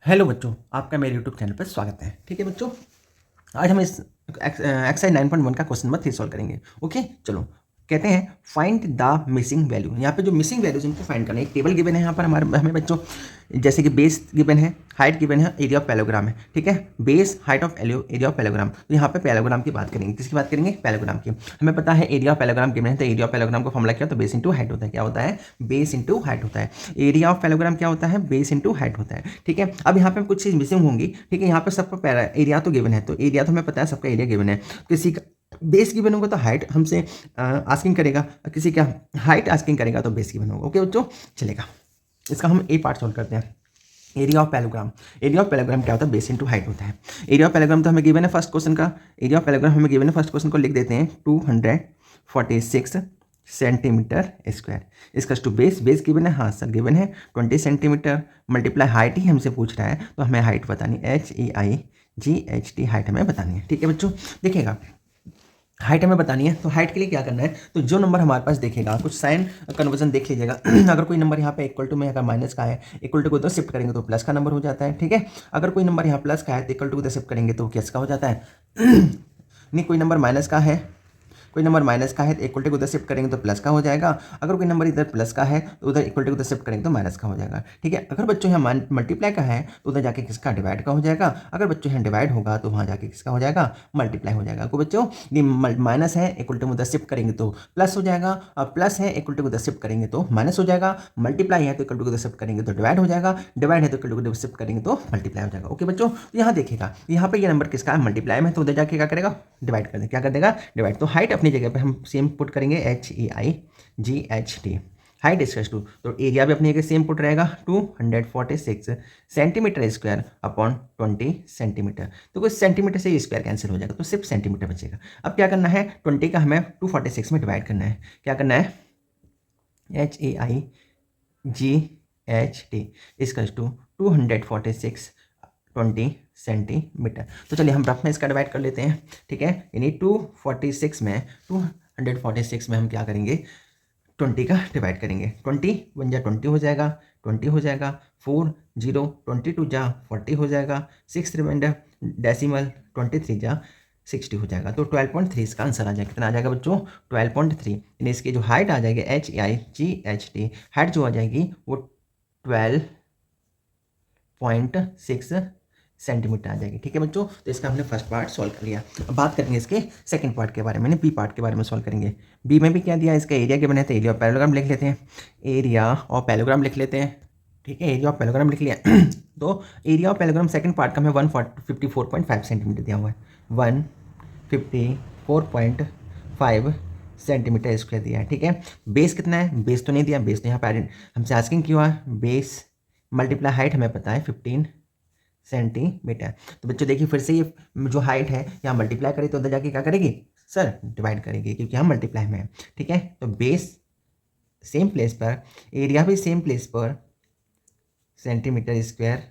Hello बच्चों, आपका मेरे यूट्यूब चैनल पर स्वागत है। ठीक है बच्चों, आज हम इस एक्सरसाइज 9.1 का क्वेश्चन नंबर 3 सॉल्व करेंगे। ओके, चलो। कहते हैं फाइंड द मिसिंग वैल्यू। यहाँ पे जो मिसिंग वैल्यूज इनको फाइंड करना है। एक टेबल गिवन है यहाँ पर हमारे हमें बच्चों, जैसे कि बेस गिवन है, हाइट गिवन है, एरिया ऑफ पैराग्राम है। ठीक है, base, height of area of parallelogram. तो यहाँ पे पैराग्राम की बात करेंगे। किसकी बात करेंगे? पैराग्राम की। हमें पता है एरिया ऑफ पैराग्राम गिवन है, तो एरिया ऑफ पैराग्राम का फॉर्मूला क्या होता है? बेस इंटू हाइट होता है। क्या होता है? बेस इंटू हाइट होता है। एरिया ऑफ पैराग्राम क्या होता है? बेस इंटू हाइट होता है। ठीक है, अब यहाँ पे कुछ चीज़ मिसिंग होंगी। ठीक है, यहाँ पे सबका एरिया तो गिवन है, तो एरिया तो हमें पता है, सबका एरिया गिवन है। किसी का बेस गिवन होगा तो हाइट हमसे आस्किंग करेगा, किसी का हाइट आस्किंग करेगा तो बेस गिवन होगा। ओके बच्चों, चलेगा। इसका हम ए पार्ट सॉल्व करते हैं। Area of parallelogram. Area of parallelogram क्या होता है? बेस इंटू हाइट होता है। एरिया ऑफ पैराग्राम तो हमें गिवन है फर्स्ट क्वेश्चन का। एरिया ऑफ पैराग्राम हमें गिवन है फर्स्ट क्वेश्चन को, लिख देते हैं 246 सेंटीमीटर स्क्वायर। इसका टू बेस, बेस गिवन है, हाँ सर गिवन है 20 सेंटीमीटर, मल्टीप्लाई हाइट ही हमसे पूछ रहा है, तो हमें हाइट बतानी, HEIGHT हाइट हमें बतानी है। ठीक है बच्चों, देखिएगा हाइट हमें बतानी है, तो हाइट के लिए क्या करना है? तो जो नंबर हमारे पास देखेगा, कुछ साइन कन्वर्जन देख लीजिएगा। अगर कोई नंबर यहाँ पे इक्वल टू में अगर माइनस का है, इक्वल टू को उधर शिफ्ट करेंगे तो प्लस का नंबर हो जाता है। ठीक है, अगर कोई नंबर यहाँ प्लस का है तो इक्वल टू को उधर शिफ्ट करेंगे तो किस का हो जाता है? नहीं, कोई नंबर माइनस का है, कोई नंबर माइनस का है तो इक्वल टू को उधर शिफ्ट करेंगे तो प्लस का हो जाएगा। अगर कोई नंबर इधर प्लस का है तो उधर इक्वल टू को उधर शिफ्ट करेंगे तो माइनस का हो जाएगा। ठीक है, अगर बच्चों यहाँ मल्टीप्लाई का है तो उधर जाके किसका? डिवाइड का हो जाएगा। अगर बच्चों यहाँ डिवाइड होगा तो वहाँ जाके किसका हो जाएगा? मल्टीप्लाई हो जाएगा। को बच्चों ये माइनस है, इक्वल टू उधर शिफ्ट करेंगे तो प्लस हो जाएगा, और प्लस है इक्वल टू उधर शिफ्ट करेंगे तो माइनस हो जाएगा। मल्टीप्लाई है तो इक्वल टू उधर शिफ्ट करेंगे तो डिवाइड हो जाएगा, डिवाइड है तो इक्वल टू उधर शिफ्ट करेंगे तो मल्टीप्लाई हो जाएगा। ओके बच्चों, तो यहाँ देखिएगा, यहाँ पे ये नंबर किसका है? मल्टीप्लाई में, तो उधर जाके क्या करेगा? डिवाइड कर देगा। क्या कर देगा? डिवाइड। तो हाइट अपनी जगह पे हम सेम पुट करेंगे, HEIGHT। हाइट इज टू, तो एरिया भी अपनी जगह सेम पुट रहेगा, 246 सेंटीमीटर स्क्वायर अपॉन 20 सेंटीमीटर। तो कुछ सेंटीमीटर से स्क्वायर कैंसिल हो जाएगा, तो सिर्फ सेंटीमीटर बचेगा। अब क्या करना है? 20 का हमें 246 में डिवाइड करना है। क्या करना है? HEIGHT is to 246 20 centimetre. तो चलिए हम रफ में इसका डिवाइड कर लेते हैं। ठीक है, यानी 246 में हम क्या करेंगे? 20 का डिवाइड करेंगे। 20 1 जा 20 हो जाएगा, 20 हो जाएगा, 4 0, 22 जा 40 हो जाएगा, 6 रिमाइंडर डेसिमल, 23 जा 60 हो जाएगा। तो 12.3 इसका आंसर आ जाएगा। कितना आ जाएगा बच्चों? 12.3। यानी इसकी जो हाइट आ जाएगी, HEIGHT, हाइट जो आ जाएगी वो 12.6 सेंटीमीटर आ जाएगी। ठीक है बच्चों, तो इसका हमने फर्स्ट पार्ट सॉल्व कर लिया। अब बात करेंगे इसके सेकंड पार्ट के बारे में, बी पार्ट के बारे में सॉल्व करेंगे। बी में भी क्या दिया? इसका एरिया के बने थे, एरिया ऑफ पैराग्राम लिख लेते हैं। एरिया ऑफ पैराग्राम लिख लेते हैं। ठीक है, एरिया ऑफ पैराग्राम लिख लिया। तो एरिया ऑफ पैराग्राम सेकंड पार्ट का हमें 154.5 सेंटीमीटर दिया हुआ है। 154.5 सेंटीमीटर स्क्वायर दिया है। ठीक है, बेस कितना है? बेस तो नहीं दिया, बेस तो यहाँ पे हमसे आस्किंग क्यों है? बेस मल्टीप्लाई हाइट हमें पता है 15 सेंटीमीटर। तो बच्चों देखिए फिर से, ये जो हाइट है यहाँ मल्टीप्लाई करें तो अंदर जाके क्या करेगी सर? डिवाइड करेगी, क्योंकि हम मल्टीप्लाई में है। ठीक है, तो बेस सेम प्लेस पर, एरिया भी सेम प्लेस पर, सेंटीमीटर स्क्वायर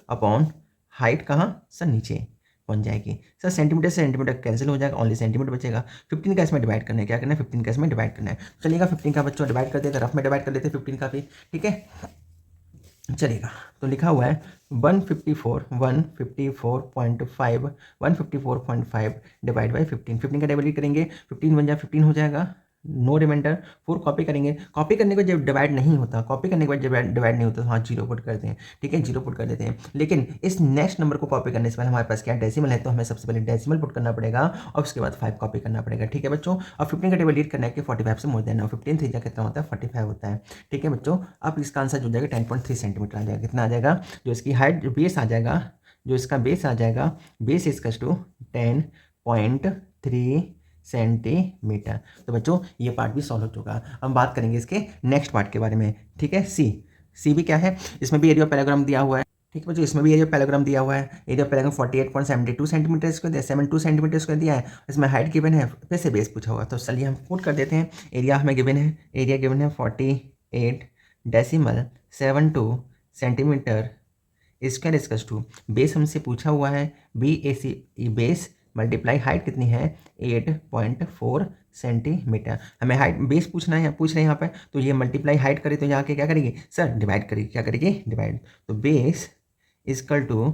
अपॉन हाइट कहाँ सर? नीचे बन जाएगी सर। सेंटीमीटर से सेंटीमीटर कैंसिल हो जाएगा, ओनली सेंटीमीटर बचेगा। 15 का इसमें डिवाइड करना है। क्या करना है? 15 का इसमें डिवाइड करना है। चलिएगा 15 का बच्चों डिवाइड कर देते हैं, रफ में डिवाइड कर लेते हैं 15 का भी। ठीक है, चलेगा। तो लिखा हुआ है 154.5 डिवाइड बाई 15। 15 का डिवाइड करेंगे, 15 1 जा 15 हो जाएगा, नो रिमाइंडर। 4 कॉपी करेंगे, कॉपी करने के जब डिवाइड नहीं होता, कॉपी करने के बाद जब डिवाइड नहीं होता तो हाँ 0 पुट करते हैं। ठीक है, 0 पुट कर देते हैं। लेकिन इस नेक्स्ट नंबर को कॉपी करने से पहले हमारे पास क्या डेसिमल है, तो हमें सबसे पहले डेसिमल पुट करना पड़ेगा और उसके बाद 5 कॉपी करना पड़ेगा। ठीक है बच्चों, और 15 का डिवाइड करना है कि 45 से मोर देन, और 15 3 जा कितना होता है? 45 होता है। ठीक है बच्चों, अब इसका आंसर जो जाएगा 10.3 सेंटीमीटर आ जाएगा। कितना आ जाएगा? जो इसकी हाइट, जो बेस आ जाएगा, जो इसका बेस आ जाएगा, बेस इसका टू 10.3 सेंटीमीटर। तो बच्चों ये पार्ट भी सॉल्व हो चुका है। हम बात करेंगे इसके नेक्स्ट पार्ट के बारे में। ठीक है, सी भी क्या है? इसमें भी एरिया पैराग्राम दिया हुआ है। ठीक है बच्चों, इसमें भी एरिया पैराग्राम दिया हुआ है। एरिया पैराग्राम 48.72 सेंटीमीटर स्क्वायर दिया, 72 सेंटीमीटर स्क्वायर दिया है। इसमें हाइट गिवन है, फिर से बेस पूछा हुआ, तो चलिए हम पुट कर देते हैं। एरिया हमें गिवन है, एरिया गिवन है 48.72 सेंटीमीटर स्क्वायर इसकस टू, बेस हमसे पूछा हुआ है BAC, बेस मल्टीप्लाई हाइट कितनी है? 8.4 सेंटीमीटर। हमें हाइट बेस पूछना है, पूछ रहे हैं यहाँ पे, तो ये मल्टीप्लाई हाइट करे तो यहाँ के क्या करेगी सर? डिवाइड करेगी। क्या करेगी? डिवाइड। तो base equal to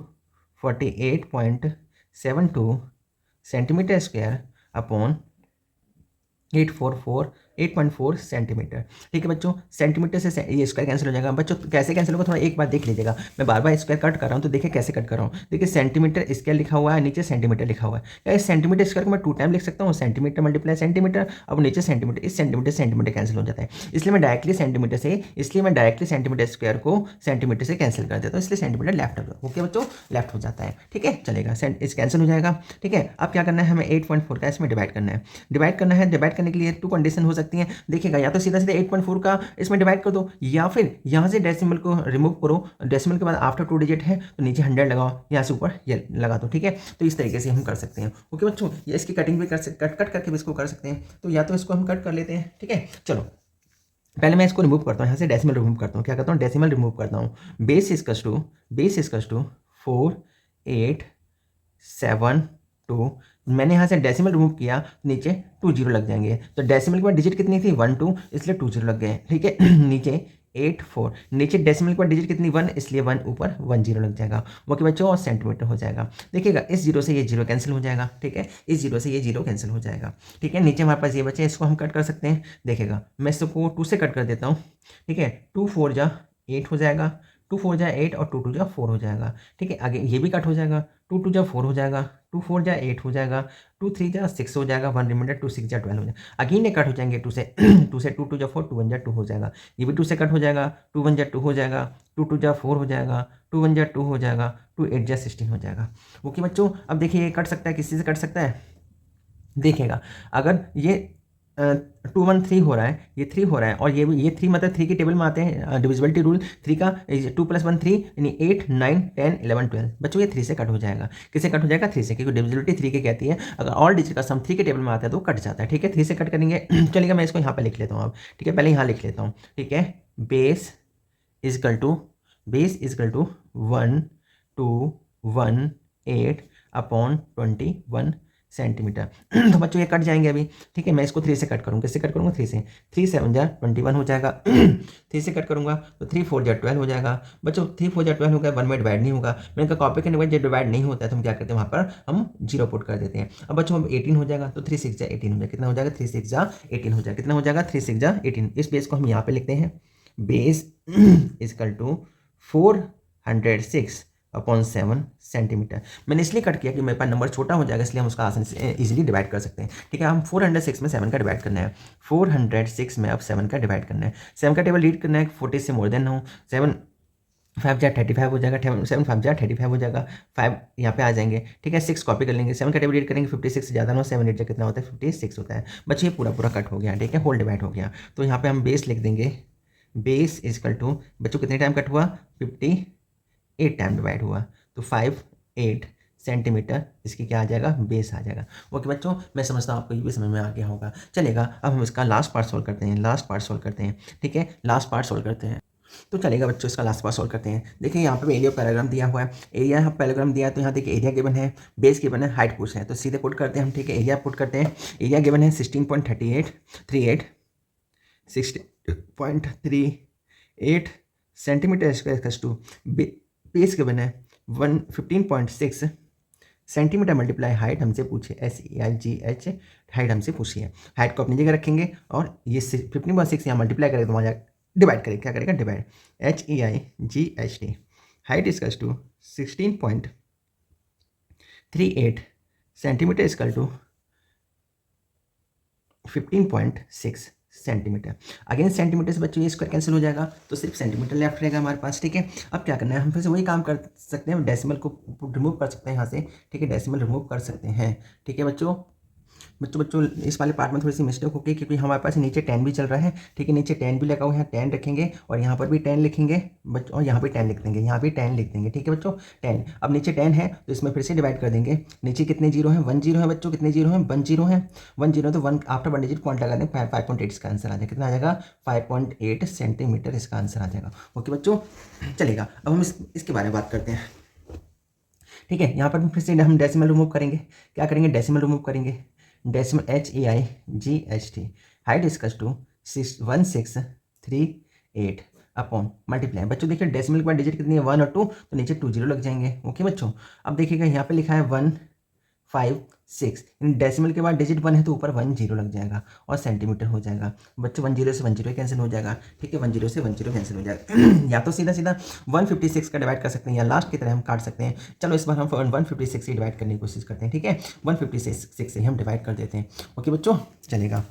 48.72 centimetre square upon 8.4 centimetre. ठीक है बच्चों, सेंटीमीटर से ये स्क्वायर कैंसिल हो जाएगा। बच्चों कैसे कैंसिल होगा थोड़ा एक बार देख लीजिएगा, मैं बार बार स्क्वायर कट कर रहा हूँ तो देखिए कैसे कट कर रहा हूँ। देखिए सेंटीमीटर स्क्वायर लिखा हुआ है, नीचे सेंटीमीटर लिखा हुआ है। क्या इस सेंटीमीटर स्क्वायर को मैं 2 टाइम लिख सकता हूँ, सेंटीमीटर मल्टीप्लाई सेंटीमीटर, अब नीचे सेंटीमीटर, इस सेंटीमीटर कैंसिल हो जाता है, इसलिए मैं डायरेक्टली सेंटीमीटर स्क्वायर को सेंटीमीटर से कैंसिल कर देता हूँ, इसलिए सेंटीमीटर लेफ्ट हो, ओके बच्चों, लेफ्ट हो जाता है। ठीक है, चलेगा, इस कैंसिल हो जाएगा। ठीक है, अब क्या करना है, हमें 8.4 का इसमें डिवाइड करना है। डिवाइड करने के लिए 2 कंडीशन हो सकती हैं। देखिएगा, या तो सीधा सीधा 8.4 का इसमें डिवाइड कर दो, या फिर यहाँ से डेसिमल को रिमूव करो, डेसिमल के बाद आफ्टर 2 डिजिट है तो नीचे 100 लगाओ, यहाँ से ऊपर ये लगा दो। ठीक है, तो इस तरीके से हम कर सकते हैं। ओके बच्चों, ये इसकी कटिंग भी कट करके भी इसको कर सकते हैं, तो या तो इसको हम कट कर लेते हैं। ठीक है, चलो पहले मैं इसको रिमूव करता हूँ, यहाँ से डेसिमल रिमूव करता हूँ। क्या करता हूँ, डेसिमल रिमूव करता हूँ। बेस इजकल्स टू 4 8 7 2, मैंने यहाँ से डेसिमल रिमूव किया, नीचे 2 जीरो लग जाएंगे, तो डेसिमल के बाद डिजिट कितनी थी 1 2, इसलिए 2 जीरो लग गए। ठीक है नीचे 8 4, नीचे डेसिमल के बाद डिजिट कितनी 1, इसलिए 1 ऊपर 1 जीरो लग जाएगा। ओके बच्चों, और सेंटीमीटर हो जाएगा। देखिएगा, इस जीरो से ये जीरो कैंसिल हो जाएगा। ठीक है, इस जीरो से ये जीरो कैंसिल हो जाएगा। ठीक है, नीचे हमारे पास ये बचे, इसको हम कट कर सकते हैं। देखिएगा, मैं इसको 2 से कट कर देता हूँ। ठीक है, 2 4 जा 8 हो जाएगा, 2 4 जा 8 और 2 2 जा 4 हो जाएगा। ठीक है, आगे ये भी कट हो जाएगा, 2 2 जा 4 हो जाएगा, 2 4 जा 8 हो जाएगा, 2 3 जा 6 हो जाएगा, 1 रिमाइंडर, 2 6 जा 12 हो जाएगा। अगेन ये कट हो जाएंगे 2 से 2 से 2 2 जा 4, 2 1 जा 2 हो जाएगा। ये भी 2 से कट हो जाएगा, 2 1 जा 2 हो जाएगा, 2 2 जा 4 हो जाएगा, 2 1 जा 2 हो जाएगा, 2 8 जा 16 हो जाएगा। ओके बच्चों, अब देखिए ये कट सकता है, किसी से कट सकता है। देखिएगा, अगर ये 2 1 3 हो रहा है, ये 3 हो रहा है, और ये 3 मतलब 3 की टेबल में आते हैं, डिविजिबिलिटी रूल 3 का, 2 + 1 3, यानी 8 9 10 11 12। बच्चों ये 3 से कट हो जाएगा, किससे कट हो जाएगा, 3 से, क्योंकि डिविजिबिलिटी 3 की कहती है अगर ऑल डिजिट का सम 3 के टेबल में आता है तो कट जाता है। ठीक है, 3 से कट करेंगे चलिएगा, मैं इसको यहाँ पे लिख लेता हूँ अब। ठीक है, पहले यहाँ लिख लेता हूँ। ठीक है, base equal to 1 2 1 8 upon 21 centimetre. तो बच्चों ये कट जाएंगे अभी। ठीक है, मैं इसको 3 से कट करूँगा, किससे कट करूँगा, 3 से, 3 7 जा 21 हो जाएगा 3 से कट करूँगा तो 3 4 जा 12 हो जाएगा। बच्चों 3 4 जा 12 हो गया, 1 में डिवाइड नहीं होगा, मैंने कहा कॉपी करने के बाद जब डिवाइड नहीं होता है तो हम क्या करते हैं, वहाँ पर हम 0 पुट कर देते हैं। अब बच्चों 18 हो जाएगा, तो 3 6 जा 18 हो जाएगा, कितना हो जाएगा, 3 6 जा 18 हो जाएगा, कितना हो जाएगा, 3 6 जा 18। इस बेस को हम यहाँ पे लिखते हैं, base equal to 406 upon 7 centimetre. मैंने इसलिए कट किया कि मेरे पास नंबर छोटा हो जाएगा, इसलिए हम उसका आसानी से इजीली डिवाइड कर सकते हैं। ठीक है, हम 406 में 7 का डिवाइड करना है, 406 में अब 7 का डिवाइड करना है, 7 का टेबल रीड करना है, 40 से मोर देन हो, 7 5 जा 35 हो जाएगा, 7 5 जा 35 हो जाएगा, 5 यहाँ पे आ जाएंगे। ठीक है, 6 कॉपी कर लेंगे, 7 का टेबल रीड करेंगे, 56 से ज़्यादा ना हो, 7 8 जा कितना होता है, 56 होता है। बच्चे ये पूरा पूरा कट हो गया। ठीक है, होल डिवाइड हो गया, तो यहाँ पे हम बेस लिख देंगे, बेस इजकल टू, बच्चों कितने टाइम कट हुआ, 58 टाइम डिवाइड हुआ, तो 58 सेंटीमीटर इसकी क्या आ जाएगा, बेस आ जाएगा। ओके बच्चों, मैं समझता हूँ आपको ये भी समझ में आ गया होगा। चलेगा, अब हम इसका लास्ट पार्ट सॉल्व करते हैं, ठीक है, लास्ट पार्ट सॉल्व करते हैं। तो चलेगा बच्चों, इसका लास्ट पार्ट सॉल्व करते हैं। देखिए यहाँ पे एरिया पैराग्राम दिया हुआ है, एरिया यहाँ पैराग्राम दिया है, तो यहाँ देखिए एरिया गिवन है, बेस गिवन है, हाइट पूछ है, तो सीधे पुट करते हैं हम। ठीक है, एरिया पुट करते हैं, एरिया गिवन है 16.38 16.38 centimetre square to, base given है 15.6 सेंटीमीटर मल्टीप्लाई हाइट हमसे पूछे, SEIGH हाइट हमसे पूछी है। हाइट को अपनी जगह रखेंगे और ये 15.6 यहाँ मल्टीप्लाई करेंगे तो वहाँ डिवाइड करेंगे, क्या करेगा, divide, HEIGHT height equal to 16.38 centimetre equal to 15.6 centimetre. Again centimetre से बच्चों ये स्क्वायर कैंसिल हो जाएगा, तो सिर्फ सेंटीमीटर लेफ्ट रहेगा हमारे पास। ठीक है, अब क्या करना है, हम फिर से वही काम कर सकते हैं, डेसिमल को रिमूव कर सकते हैं यहाँ से। ठीक है, डेसिमल रिमूव कर सकते हैं। ठीक है बच्चों, इस वाले पार्ट में थोड़ी सी मिस्टेक होगी, क्योंकि हमारे पास नीचे 10 भी चल रहा है। ठीक है, नीचे 10 भी लगा हुआ है, 10 रखेंगे और यहाँ पर भी 10 लिखेंगे बच्चों, और यहाँ पे 10 लिख देंगे, यहाँ भी 10 लिख देंगे। ठीक है बच्चों, 10, अब नीचे 10 है तो इसमें फिर से डिवाइड कर देंगे। नीचे कितने जीरो हैं, 1 जीरो है बच्चों, कितने जीरो हैं, 1 जीरो है, 1 जीरो, तो 1 आफ्टर 1 डिजिट पॉइंट लगा दें, 5.8 इसका आंसर आ जाएगा, कितना आ जाएगा, 5.8 सेंटीमीटर इसका आंसर आ जाएगा। ओके बच्चों, चलेगा, अब हम इसके बारे में बात करते हैं। ठीक है, यहाँ पर फिर से हम डेसिमल रिमूव करेंगे, क्या करेंगे, डेसिमल रिमूव करेंगे, decimal HEIGHT height equal to 1638 upon multiply. बच्चों देखिए डेसिमल के बाद डिजिट कितनी है 1 और 2, तो नीचे 2 जीरो लग जाएंगे। ओके बच्चों, अब देखिएगा यहाँ पे लिखा है 1 5 6, डेसिमल के बाद डिजिट 1 है तो ऊपर 1 जीरो लग जाएगा और सेंटीमीटर हो जाएगा। बच्चों 1 जीरो से 1 जीरो कैंसिल हो जाएगा, ठीक है, 1 जीरो से 1 जीरो कैंसिल हो जाएगा। या तो सीधा सीधा 156 का डिवाइड कर सकते हैं या लास्ट की तरह हम काट सकते हैं। चलो इस बार हम 156 से डिवाइड करने की कोशिश करते हैं, ठीक है, 156 से हम डिवाइड कर देते हैं। ओके बच्चों, चलेगा।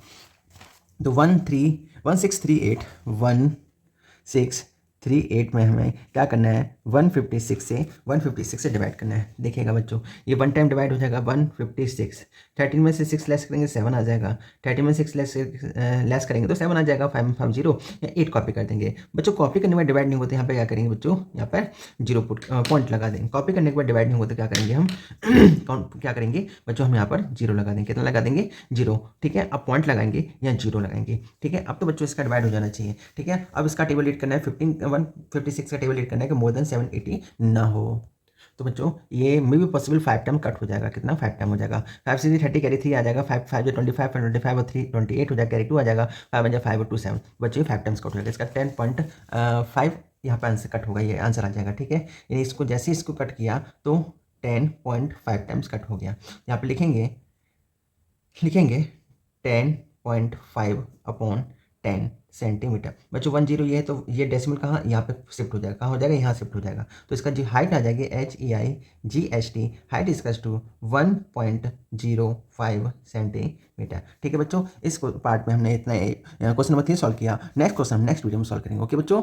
तो 1638 में हमें क्या करना है, 156 से डिवाइड करना है। देखिएगा बच्चों, ये 1 टाइम डिवाइड हो जाएगा 156, 13 में से 6 लेस करेंगे 7 आ जाएगा, 13 में 6 लेस करेंगे तो 7 आ जाएगा, 550 या 8 कॉपी कर देंगे। बच्चों कॉपी करने के बाद डिवाइड नहीं होते, यहाँ पे क्या करेंगे बच्चों, यहाँ पर जीरो पॉइंट लगा देंगे। कॉपी करने के बाद डिवाइड नहीं होते क्या करेंगे हम क्या करेंगे बच्चों, हम यहाँ पर जीरो लगा देंगे। कितना लगा देंगे, जीरो, ठीक है। अब पॉइंट लगाएंगे या जीरो लगाएंगे, ठीक है। अब तो बच्चों इसका डिवाइड हो जाना चाहिए, ठीक है। अब इसका टेबल रीड करना है, 156 का टेबल रीड करना है कि मोर देन 780 ना हो। तो बच्चों ये मे भी पॉसिबल 5 टाइम कट हो जाएगा। कितना, 5 टाइम हो जाएगा। 5 से 30 कैरी 3 आ जाएगा, 5 5 जो 25, 25 और 3 28 हो जाएगा, कैरी 2 आ जाएगा, 5 बन 5 और 2 7। बच्चों 5 टाइम्स कट हो जाएगा। इसका 10.5 यहाँ पर आंसर कट होगा, ये आंसर आ जाएगा, ठीक है। यानी इसको जैसे इसको कट किया तो 10.5 टाइम्स कट हो गया। यहाँ पर लिखेंगे 10.5 अपॉन 10 सेंटीमीटर। बच्चों 1 जीरो ये है तो ये डेसिमल कहाँ, यहाँ पे शिफ्ट हो जाएगा, कहाँ हो जाएगा, यहाँ शिफ्ट हो जाएगा। तो इसका जो हाइट आ जाएगी HEIGHT, हाइट इसकस टू 1.05 सेंटीमीटर, ठीक है बच्चों। इस पार्ट में हमने इतना क्वेश्चन नंबर 3 सॉल्व किया। नेक्स्ट क्वेश्चन नेक्स्ट वीडियो में सॉल्व करेंगे। ओके बच्चों।